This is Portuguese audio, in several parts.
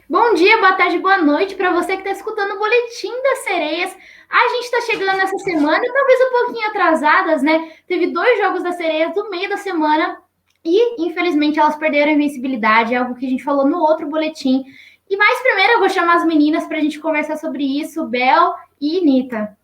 Bom dia, boa tarde, boa noite para você que está escutando o Boletim das Sereias. A gente está chegando essa semana, talvez um pouquinho atrasadas, né? Teve 2 jogos das Sereias no meio da semana e, infelizmente, elas perderam a invencibilidade, é algo que a gente falou no outro boletim. E mais primeiro eu vou chamar as meninas para a gente conversar sobre isso, Bel e Nita.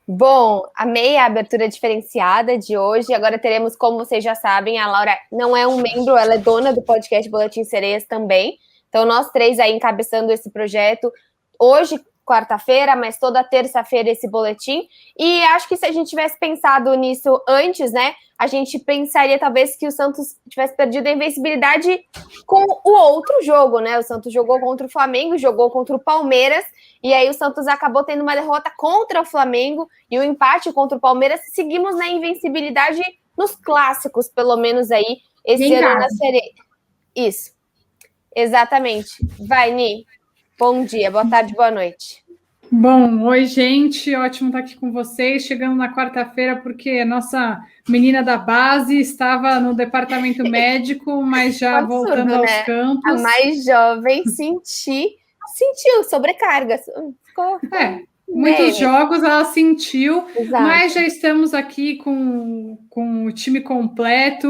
Bom, amei a abertura diferenciada de hoje. Agora teremos, como vocês já sabem, a Laura não é um membro, ela é dona do podcast Boletim Sereias também. Então, nós três aí encabeçando esse projeto. Hoje, quarta-feira, mas toda terça-feira esse boletim. E acho que se a gente tivesse pensado nisso antes, né, a gente pensaria talvez que o Santos tivesse perdido a invencibilidade com o outro jogo, né? O Santos jogou contra o Flamengo, jogou contra o Palmeiras, e aí o Santos acabou tendo uma derrota contra o Flamengo e o empate contra o Palmeiras. Seguimos na invencibilidade nos clássicos, pelo menos aí, E esse em ano na casa. Sereia. Isso, exatamente. Vai, Ni. Bom dia, boa tarde, boa noite. Bom, oi, gente. Ótimo estar aqui com vocês. Chegando na quarta-feira, porque a nossa menina da base estava no departamento médico, mas Um já voltando absurdo, aos né? A campos. mais jovem sentiu sobrecarga. Ficou Muitos meme. jogos ela sentiu, mas Exato. já estamos aqui com o time completo,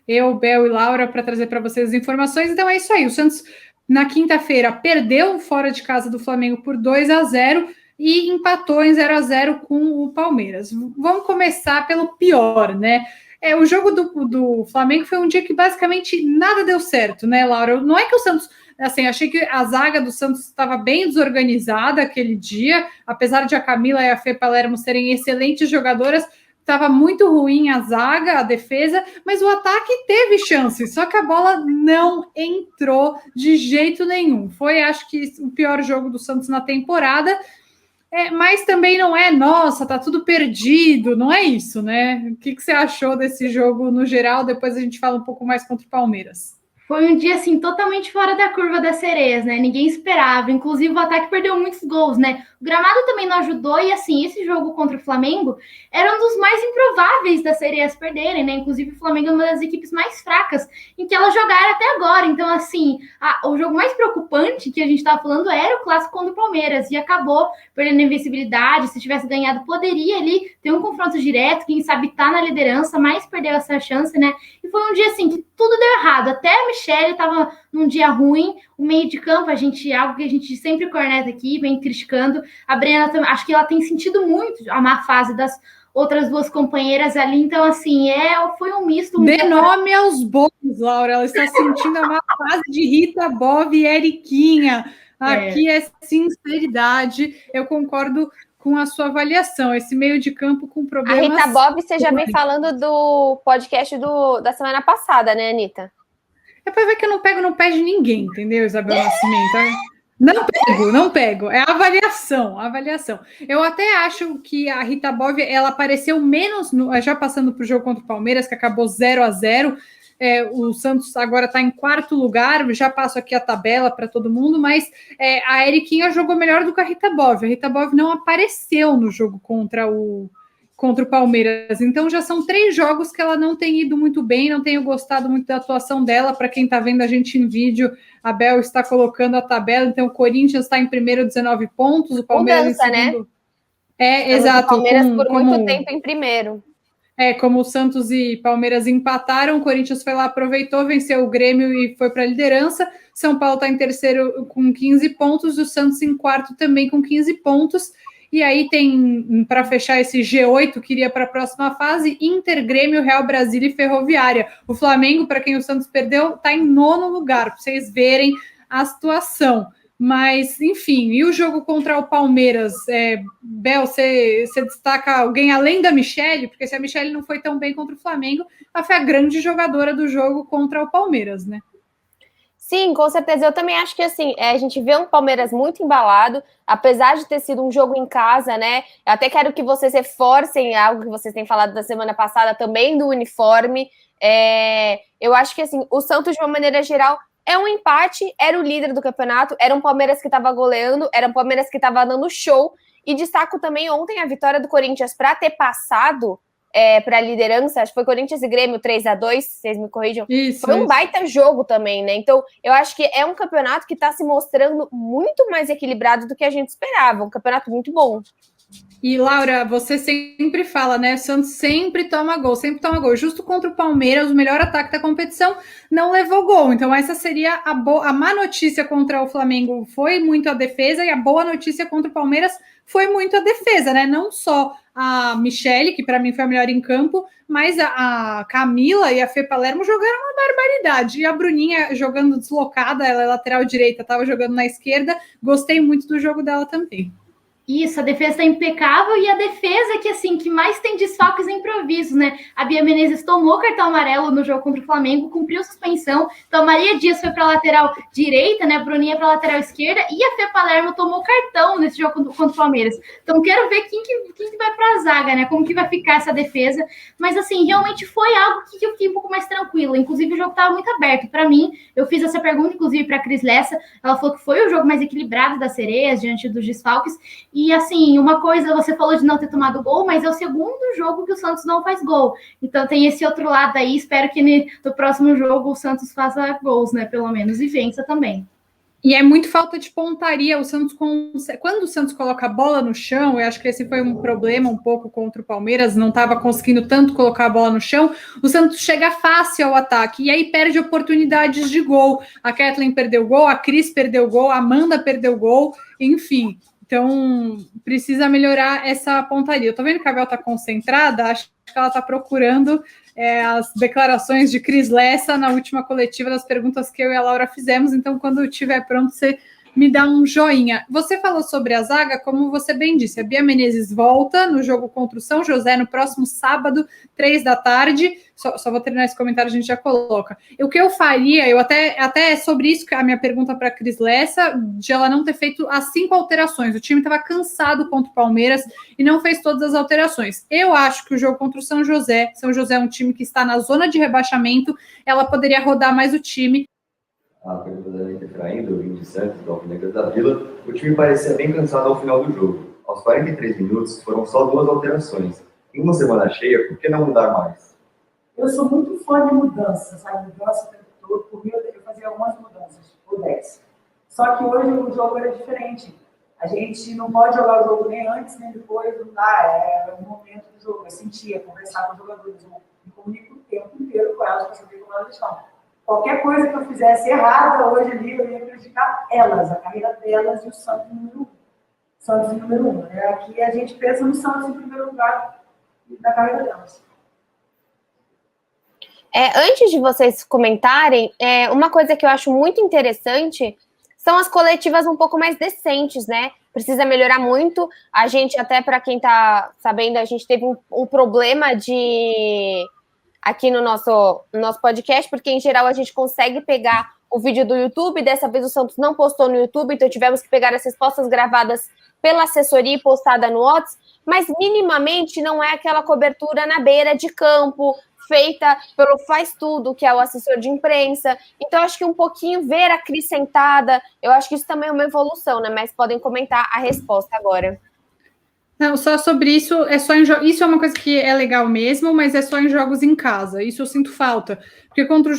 eu, Bel e Laura, para trazer para vocês as informações. Então é isso aí. O Santos, na quinta-feira, perdeu fora de casa do Flamengo por 2-0 e empatou em 0-0 com o Palmeiras. Vamos começar pelo pior, né? O jogo do Flamengo foi um dia que basicamente nada deu certo, né, Laura? Não é que o Santos assim, achei que a zaga do Santos estava bem desorganizada aquele dia, apesar de a Camila e a Fê Palermo serem excelentes jogadoras, estava muito ruim a zaga, a defesa, mas o ataque teve chance, só que a bola não entrou de jeito nenhum. Foi, acho que, o pior jogo do Santos na temporada, mas também não é, nossa, tá tudo perdido, não é isso, né? O que você achou desse jogo no geral? Depois a gente fala um pouco mais contra o Palmeiras. Foi um dia, assim, totalmente fora da curva das sereias, né? Ninguém esperava. Inclusive, o ataque perdeu muitos gols, né? O gramado também não ajudou. E, assim, esse jogo contra o Flamengo era um dos mais improváveis das sereias perderem, né? Inclusive, o Flamengo é uma das equipes mais fracas em que elas jogaram até agora. Então, assim, o jogo mais preocupante que a gente estava falando era o clássico contra o Palmeiras. E acabou perdendo a invencibilidade. Se tivesse ganhado, poderia ali ter um confronto direto. Quem sabe tá na liderança, mas perdeu essa chance, né? E foi um dia, assim, que tudo deu errado. Até a Michelle estava num dia ruim. O meio de campo, algo que a gente sempre corneta aqui, vem criticando. A Brena, acho que ela tem sentido muito a má fase das outras duas companheiras ali. Então, assim, foi um misto. Dê nome aos bois, Laura. Ela está sentindo a má fase de Rita, Bob e Eriquinha. Aqui é sinceridade. Eu concordo com a sua avaliação. Esse meio de campo com problemas. A Rita Bob, você já vem falando do podcast da semana passada, né, Anitta? É para ver que eu não pego no pé de ninguém, entendeu, Isabel Nascimento? Não pego. É avaliação. Eu até acho que a Rita Bob, ela apareceu menos, já passando para o jogo contra o Palmeiras, que acabou 0-0. O Santos agora está em quarto lugar, já passo aqui a tabela para todo mundo, mas a Eriquinha jogou melhor do que a Rita Bob. A Rita Bob não apareceu no jogo contra o Palmeiras. Então já são 3 jogos que ela não tem ido muito bem, não tenho gostado muito da atuação dela. Para quem está vendo a gente em vídeo, a Bel está colocando a tabela, então o Corinthians está em primeiro, 19 pontos, o Palmeiras Mudança, em segundo. Né? Exato. O Palmeiras por muito tempo em primeiro. Como o Santos e Palmeiras empataram, o Corinthians foi lá, aproveitou, venceu o Grêmio e foi para a liderança. São Paulo está em terceiro com 15 pontos, o Santos em quarto também com 15 pontos. E aí tem, para fechar esse G8, que iria para a próxima fase, Inter, Grêmio, Real Brasília e Ferroviária. O Flamengo, para quem o Santos perdeu, está em nono lugar, para vocês verem a situação. Mas, enfim, e o jogo contra o Palmeiras? Bel, você destaca alguém além da Michelle? Porque se a Michelle não foi tão bem contra o Flamengo, ela foi a grande jogadora do jogo contra o Palmeiras, né? Sim, com certeza. Eu também acho que assim, a gente vê um Palmeiras muito embalado, apesar de ter sido um jogo em casa, né? Eu até quero que vocês reforcem algo que vocês têm falado da semana passada também do uniforme. Eu acho que assim, o Santos, de uma maneira geral, é um empate, era o líder do campeonato, era um Palmeiras que estava goleando, era um Palmeiras que estava dando show. E destaco também ontem a vitória do Corinthians para ter passado para a liderança, acho que foi Corinthians e Grêmio 3-2, vocês me corrijam. Foi um baita jogo também, né? Então, eu acho que é um campeonato que está se mostrando muito mais equilibrado do que a gente esperava. Um campeonato muito bom. E, Laura, você sempre fala, né? O Santos sempre toma gol, sempre toma gol. Justo contra o Palmeiras, o melhor ataque da competição, não levou gol. Então, essa seria a má notícia contra o Flamengo, foi muito a defesa, e a boa notícia contra o Palmeiras foi muito a defesa, né? Não só a Michele, que para mim foi a melhor em campo, mas a Camila e a Fê Palermo jogaram uma barbaridade. E a Bruninha jogando deslocada, ela é lateral direita, estava jogando na esquerda. Gostei muito do jogo dela também. Isso, a defesa tá impecável e a defesa que, assim, que mais tem desfalques e improvisos, né? A Bia Menezes tomou cartão amarelo no jogo contra o Flamengo, cumpriu suspensão. Então, a Maria Dias foi para a lateral direita, né? A Bruninha para a lateral esquerda e a Fê Palermo tomou cartão nesse jogo contra o Palmeiras. Então, quero ver quem que vai para a zaga, né? Como que vai ficar essa defesa. Mas, assim, realmente foi algo que eu fiquei um pouco mais tranquila. Inclusive, o jogo estava muito aberto. Para mim, eu fiz essa pergunta, inclusive, para a Cris Lessa. Ela falou que foi o jogo mais equilibrado das Sereias, diante dos desfalques. E, assim, uma coisa, você falou de não ter tomado gol, mas é o segundo jogo que o Santos não faz gol. Então tem esse outro lado aí, espero que no próximo jogo o Santos faça gols, né, pelo menos, e vença também. E é muito falta de pontaria. O Santos, quando o Santos coloca a bola no chão, eu acho que esse foi um problema um pouco contra o Palmeiras, não estava conseguindo tanto colocar a bola no chão, o Santos chega fácil ao ataque, e aí perde oportunidades de gol. A Kathleen perdeu gol, a Cris perdeu gol, a Amanda perdeu gol, enfim. Então, precisa melhorar essa pontaria. Eu tô vendo que a Bel tá concentrada, acho que ela tá procurando as declarações de Cris Lessa na última coletiva das perguntas que eu e a Laura fizemos. Então, quando estiver pronto, você me dá um joinha. Você falou sobre a zaga, como você bem disse, a Bia Menezes volta no jogo contra o São José no próximo sábado, 3h. Só vou terminar esse comentário, a gente já coloca. O que eu faria, eu até sobre isso que a minha pergunta para a Cris Lessa, de ela não ter feito as 5 alterações. O time estava cansado contra o Palmeiras e não fez todas as alterações. Eu acho que o jogo contra o São José é um time que está na zona de rebaixamento, ela poderia rodar mais o time. A pergunta da Anitta Fraindo, do de Santos, do Alvinegras da Vila, o time parecia bem cansado ao final do jogo. Aos 43 minutos, foram só 2 alterações. Em uma semana cheia, por que não mudar mais? Eu sou muito fã de mudança, sabe? Mudança o tempo todo. Por mim, eu fazia algumas mudanças, ou 10. Só que hoje o jogo era diferente. A gente não pode jogar o jogo nem antes, nem depois, não dá. É o momento do jogo. Eu sentia, conversava com os jogadores. Eu me comunico o tempo inteiro com elas para saber como elas estão. Qualquer coisa que eu fizesse errada hoje ali, eu ia prejudicar elas, a carreira delas e o Santos em número 1. Santos em número 1. Né? Aqui a gente pensa no Santos em primeiro lugar da carreira delas. Antes de vocês comentarem, uma coisa que eu acho muito interessante são as coletivas um pouco mais decentes, né? Precisa melhorar muito. A gente, até para quem está sabendo, a gente teve um problema aqui no nosso podcast, porque em geral a gente consegue pegar o vídeo do YouTube, dessa vez o Santos não postou no YouTube, então tivemos que pegar as respostas gravadas pela assessoria e postada no WhatsApp, mas minimamente não é aquela cobertura na beira de campo, feita pelo Faz Tudo, que é o assessor de imprensa. Então, acho que um pouquinho ver a Cris sentada, eu acho que isso também é uma evolução, né? Mas podem comentar a resposta agora. Não, só sobre isso, isso é uma coisa que é legal mesmo, mas é só em jogos em casa. Isso eu sinto falta. Porque no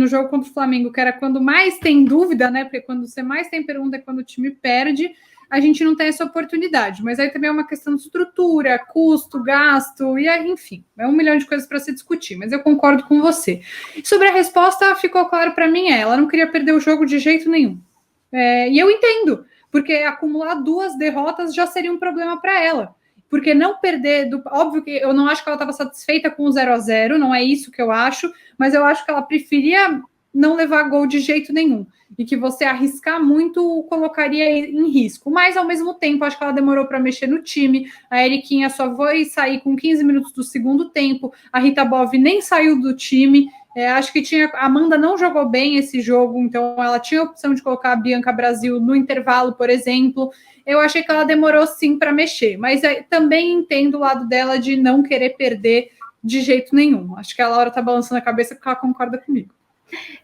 jogo contra o Flamengo, que era quando mais tem dúvida, né? Porque quando você mais tem pergunta é quando o time perde, a gente não tem essa oportunidade. Mas aí também é uma questão de estrutura, custo, gasto, e aí, enfim, é 1 milhão de coisas para se discutir, mas eu concordo com você. Sobre a resposta, ficou claro para mim, ela não queria perder o jogo de jeito nenhum. E eu entendo, porque acumular 2 derrotas já seria um problema para ela. Porque não perder, óbvio que eu não acho que ela estava satisfeita com o 0-0, não é isso que eu acho, mas eu acho que ela preferia não levar gol de jeito nenhum. E que você arriscar muito colocaria em risco. Mas, ao mesmo tempo, acho que ela demorou para mexer no time. A Eriquinha só foi sair com 15 minutos do segundo tempo. A Rita Bov nem saiu do time. Acho que a Amanda não jogou bem esse jogo, então ela tinha a opção de colocar a Bianca Brasil no intervalo, por exemplo. Eu achei que ela demorou sim para mexer, mas também entendo o lado dela de não querer perder de jeito nenhum. Acho que a Laura está balançando a cabeça porque ela concorda comigo.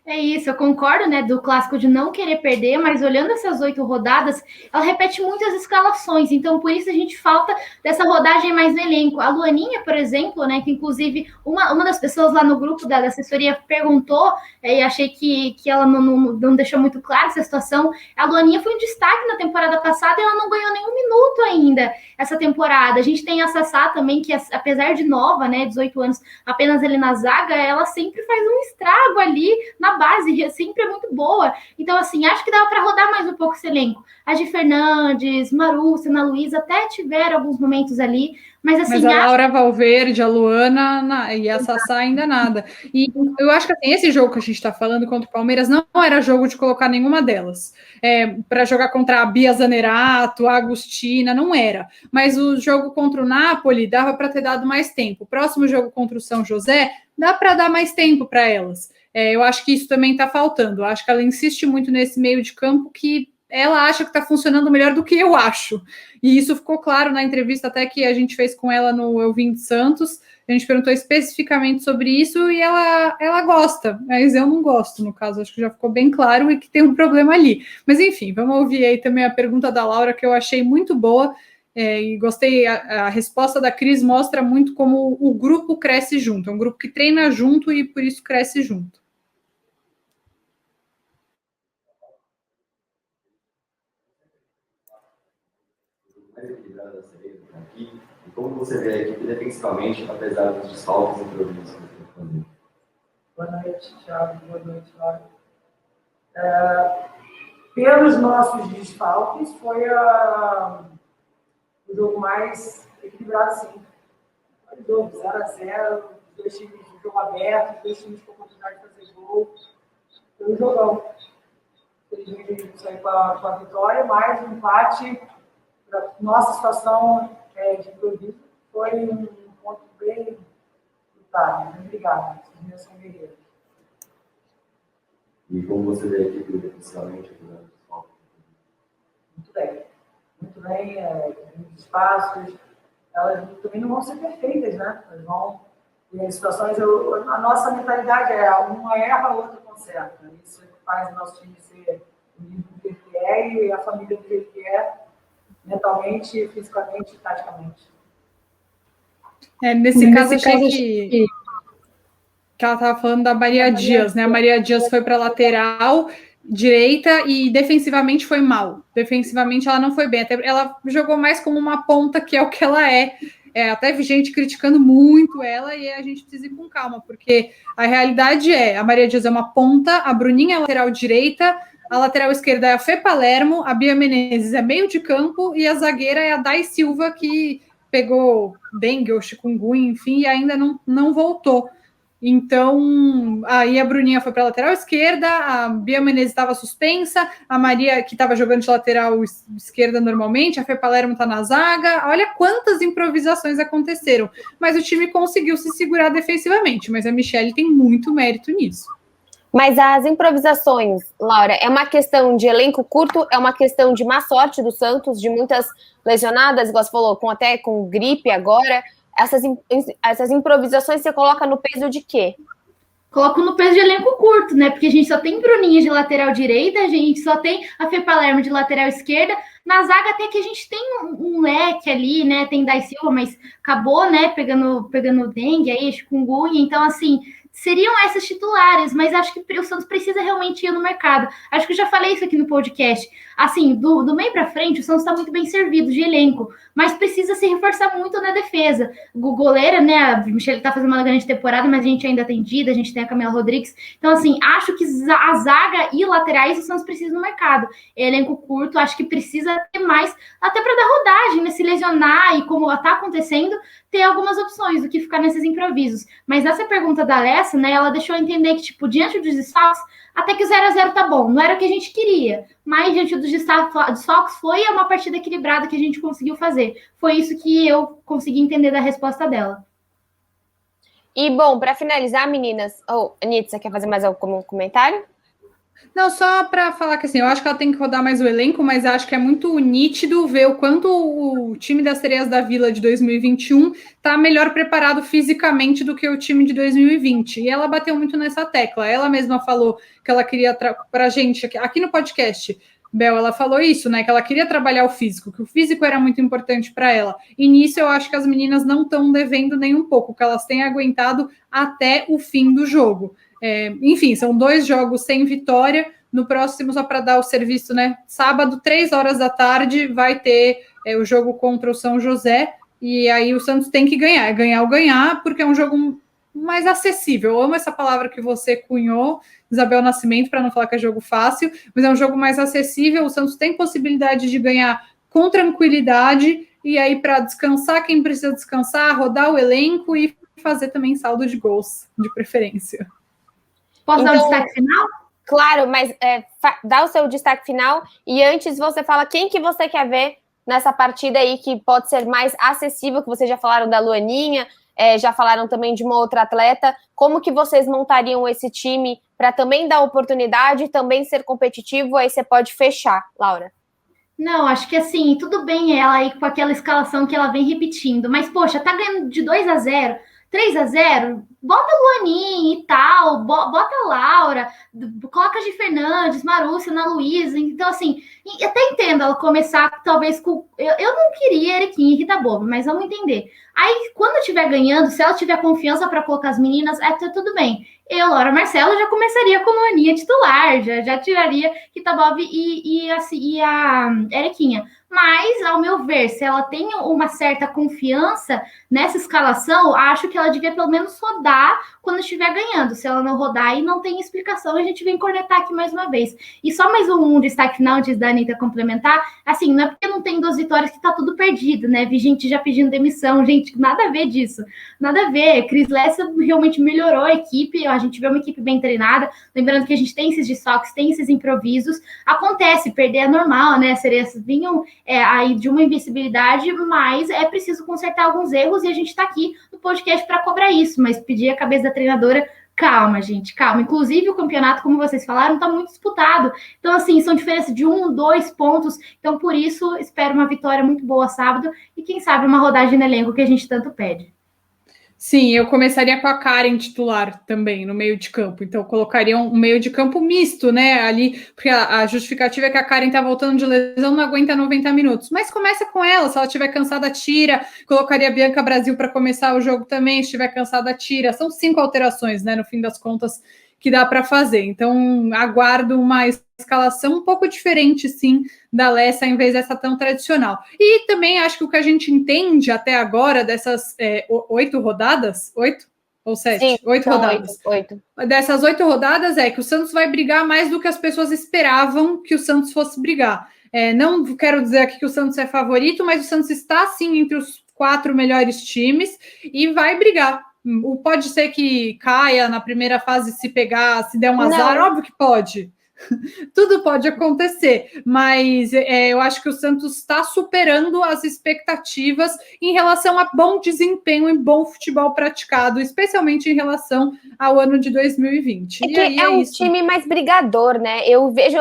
É isso, eu concordo, né, do clássico de não querer perder, mas olhando essas 8 rodadas, ela repete muitas escalações, então por isso a gente falta dessa rodagem mais no elenco. A Luaninha, por exemplo, né, que inclusive uma das pessoas lá no grupo da assessoria perguntou, e achei que ela não deixou muito clara essa situação, a Luaninha foi um destaque na temporada passada e ela não ganhou nenhum minuto ainda essa temporada. A gente tem a Sassá também, que apesar de nova, né, 18 anos, apenas ali na zaga, ela sempre faz um estrago ali na base, sempre é muito boa. Então, assim, acho que dava para rodar mais um pouco esse elenco. A de Fernandes, Marúcia, Ana Luísa até tiveram alguns momentos ali, mas assim... Mas a Laura Valverde, a Luana e a Sassá ainda nada. E eu acho que assim, esse jogo que a gente está falando contra o Palmeiras não era jogo de colocar nenhuma delas. Para jogar contra a Bia Zanerato, a Agostina, não era. Mas o jogo contra o Napoli dava para ter dado mais tempo. O próximo jogo contra o São José, dá para dar mais tempo para elas. Eu acho que isso também está faltando. Eu acho que ela insiste muito nesse meio de campo que ela acha que está funcionando melhor do que eu acho. E isso ficou claro na entrevista até que a gente fez com ela no Eu Vim de Santos. A gente perguntou especificamente sobre isso e ela gosta, mas eu não gosto, no caso. Acho que já ficou bem claro e que tem um problema ali. Mas enfim, vamos ouvir aí também a pergunta da Laura, que eu achei muito boa. E gostei, a resposta da Cris mostra muito como o grupo cresce junto. É um grupo que treina junto e por isso cresce junto. Mais equilibrada da Sereia aqui, e como você vê a equipe defensivamente, apesar dos desfalques e improvisos que você fazer? Boa noite, Thiago. Boa noite, Laura. Pelos nossos desfalques, foi o jogo mais equilibrado, sim. Foi o jogo 0-0, dois times de jogo aberto, dois times com oportunidade de fazer gol. Foi um jogão. Felizmente a gente saiu com a vitória, mas o empate, para nossa situação de improviso, foi um ponto bem lutado. Muito obrigada. Vocês meus são guerreiros. E como você vê a equipe defensivamente, apesar dos desfalques? Muito bem. Muito bem, muitos espaços. Elas também não vão ser perfeitas, né? Elas vão ter situações. A nossa mentalidade uma erra, a outra conserta. Isso faz o nosso time ser o nível do jeito que é e a família do jeito que é, mentalmente, fisicamente e taticamente. Nesse caso, achei que ela estava falando da Maria Dias, né? A Maria Dias foi para a lateral direita e defensivamente foi mal. Defensivamente ela não foi bem. Até ela jogou mais como uma ponta, que é o que ela é. Até vi gente criticando muito ela e a gente precisa ir com calma, porque a realidade a Maria Dias é uma ponta, a Bruninha é a lateral direita, a lateral esquerda é a Fê Palermo, a Bia Menezes é meio de campo e a zagueira é a Dai Silva, que pegou dengue ou chikungunya, enfim, e ainda não voltou. Então, aí a Bruninha foi para a lateral esquerda, a Bia Menezes estava suspensa, a Maria, que estava jogando de lateral esquerda normalmente, a Fê Palermo está na zaga. Olha quantas improvisações aconteceram. Mas o time conseguiu se segurar defensivamente, mas a Michelle tem muito mérito nisso. Mas as improvisações, Laura, é uma questão de elenco curto, é uma questão de má sorte do Santos, de muitas lesionadas, igual você falou, até com gripe agora. Essas improvisações você coloca no peso de quê? Coloco no peso de elenco curto, né? Porque a gente só tem Bruninha de lateral direita, a gente só tem a Fê Palermo de lateral esquerda. Na zaga até que a gente tem um leque ali, né? Tem Dai Silva, mas acabou, né? Pegando dengue aí, chikungunya. Então, assim, seriam essas titulares, mas acho que o Santos precisa realmente ir no mercado. Acho que eu já falei isso aqui no podcast. Assim, do meio para frente, o Santos está muito bem servido de elenco, mas precisa se reforçar muito na defesa. O goleira, né, a Michelle está fazendo uma grande temporada, mas a gente ainda tem Dida, a gente tem a Camila Rodrigues. Então, assim, acho que a zaga e laterais o Santos precisa no mercado. Elenco curto, acho que precisa ter mais, até para dar rodagem, né, se lesionar e como está acontecendo, ter algumas opções do que ficar nesses improvisos. Mas essa pergunta da Alessa, né, ela deixou entender que, tipo, diante dos desfalques, até que o 0-0 tá bom. Não era o que a gente queria, mas diante dos desfalques foi uma partida equilibrada que a gente conseguiu fazer. Foi isso que eu consegui entender da resposta dela. E, bom, para finalizar, meninas... Anitta, você quer fazer mais algum comentário? Não, só para falar que assim, eu acho que ela tem que rodar mais o elenco, mas acho que é muito nítido ver o quanto o time das Sereias da Vila de 2021 está melhor preparado fisicamente do que o time de 2020. E ela bateu muito nessa tecla. Ela mesma falou que ela queria para a gente aqui no podcast. Bel, ela falou isso, né? Que ela queria trabalhar o físico, que o físico era muito importante para ela. E nisso eu acho que as meninas não estão devendo nem um pouco, que elas têm aguentado até o fim do jogo. Enfim, são 2 jogos sem vitória. No próximo, só para dar o serviço, né? Sábado, 3 horas da tarde, vai ter o jogo contra o São José. E aí o Santos tem que ganhar ou ganhar, porque é um jogo mais acessível. Eu amo essa palavra que você cunhou, Isabel Nascimento, para não falar que é jogo fácil, mas é um jogo mais acessível. O Santos tem possibilidade de ganhar com tranquilidade. E aí, para descansar, quem precisa descansar, rodar o elenco e fazer também saldo de gols, de preferência. Posso dar um destaque final? Claro, mas dá o seu destaque final e antes você fala quem que você quer ver nessa partida aí que pode ser mais acessível, que vocês já falaram da Luaninha, já falaram também de uma outra atleta. Como que vocês montariam esse time para também dar oportunidade, também ser competitivo? Aí você pode fechar, Laura. Não, acho que assim, tudo bem ela aí com aquela escalação que ela vem repetindo, mas poxa, tá ganhando de 2-0, 3-0, bota Luaninha e tal, bota a Laura, coloca a Gi Fernandes, Marúcia, Ana Luísa. Então, assim, até entendo ela começar talvez com. Eu não queria Eriquinha e Rita Boba, mas vamos entender. Aí, quando estiver ganhando, se ela tiver confiança para colocar as meninas, tudo bem. Eu, Laura Marcelo, já começaria com Luaninha titular, já tiraria Rita Bob e a Eriquinha. Mas, ao meu ver, se ela tem uma certa confiança nessa escalação, acho que ela devia pelo menos rodar quando estiver ganhando. Se ela não rodar, aí não tem explicação, a gente vem cornetar aqui mais uma vez. E só mais um destaque final antes da Anitta complementar, assim, não é porque não tem 2 vitórias que tá tudo perdido, né? Vi gente já pedindo demissão, gente, nada a ver disso. Nada a ver. Cris Lessa realmente melhorou a equipe, a gente vê uma equipe bem treinada, lembrando que a gente tem esses desfalques, tem esses improvisos, acontece, perder é normal, né? As Sereias vinham aí de uma invencibilidade, mas é preciso consertar alguns erros e a gente está aqui no podcast para cobrar isso, mas pedir a cabeça da treinadora, calma, gente, calma. Inclusive o campeonato, como vocês falaram, está muito disputado. Então, assim, são diferenças de 1, 2 pontos. Então, por isso, espero uma vitória muito boa sábado e, quem sabe, uma rodagem no elenco que a gente tanto pede. Sim, eu começaria com a Karen titular também no meio de campo. Então, colocaria um meio de campo misto, né? Ali, porque a justificativa é que a Karen tá voltando de lesão, não aguenta 90 minutos. Mas começa com ela, se ela estiver cansada, tira. Colocaria a Bianca Brasil para começar o jogo também, se estiver cansada, tira. São 5 alterações, né? No fim das contas, que dá para fazer. Então, aguardo uma escalação um pouco diferente, sim, da Lessa, em vez dessa tão tradicional. E também acho que o que a gente entende até agora dessas 8 rodadas, 8 ou 7? 8 rodadas. 8. Dessas 8 rodadas é que o Santos vai brigar mais do que as pessoas esperavam que o Santos fosse brigar. Não quero dizer aqui que o Santos é favorito, mas o Santos está, sim, entre os 4 melhores times e vai brigar. Pode ser que caia na primeira fase se pegar, se der um azar, óbvio que pode. Tudo pode acontecer, mas eu acho que o Santos está superando as expectativas em relação a bom desempenho e bom futebol praticado, especialmente em relação ao ano de 2020. E aí é um time mais brigador, né? Eu vejo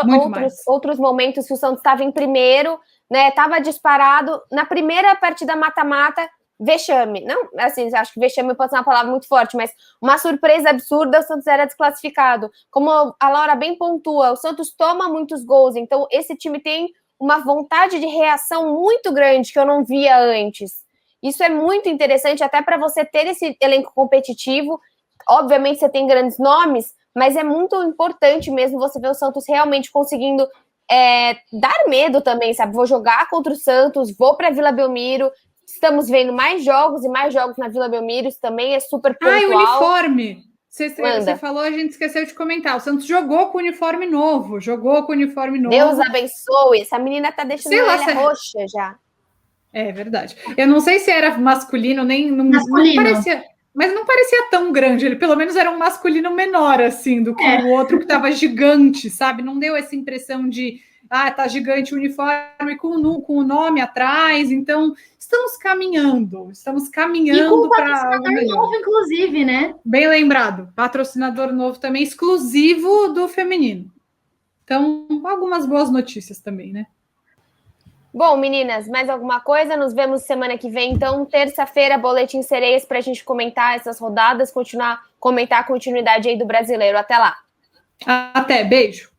outros momentos que o Santos estava em primeiro, né? Estava disparado na primeira partida mata-mata. Vexame, não, assim, acho que vexame pode ser uma palavra muito forte, mas uma surpresa absurda, o Santos era desclassificado. Como a Laura bem pontua, o Santos toma muitos gols, então esse time tem uma vontade de reação muito grande que eu não via antes. Isso é muito interessante, até para você ter esse elenco competitivo. Obviamente você tem grandes nomes, mas é muito importante mesmo você ver o Santos realmente conseguindo dar medo também, sabe? Vou jogar contra o Santos, vou para Vila Belmiro. Estamos vendo mais jogos e mais jogos na Vila Belmiro, isso também é super pontual. O uniforme! Você falou, a gente esqueceu de comentar. O Santos jogou com uniforme novo. Deus abençoe. Essa menina tá deixando a orelha roxa já. É verdade. Eu não sei se era masculino, nem... Masculino. Não parecia, mas não parecia tão grande. Ele pelo menos era um masculino menor, assim, do que o outro que tava gigante, sabe? Não deu essa impressão de... tá gigante o uniforme com o nome atrás, então estamos caminhando para algo melhor. Novo, inclusive, né? Bem lembrado, patrocinador novo também, exclusivo do feminino. Então, algumas boas notícias também, né? Bom, meninas, mais alguma coisa? Nos vemos semana que vem, então, terça-feira, Boletim Sereias, para a gente comentar essas rodadas, comentar a continuidade aí do brasileiro. Até lá. Até, beijo.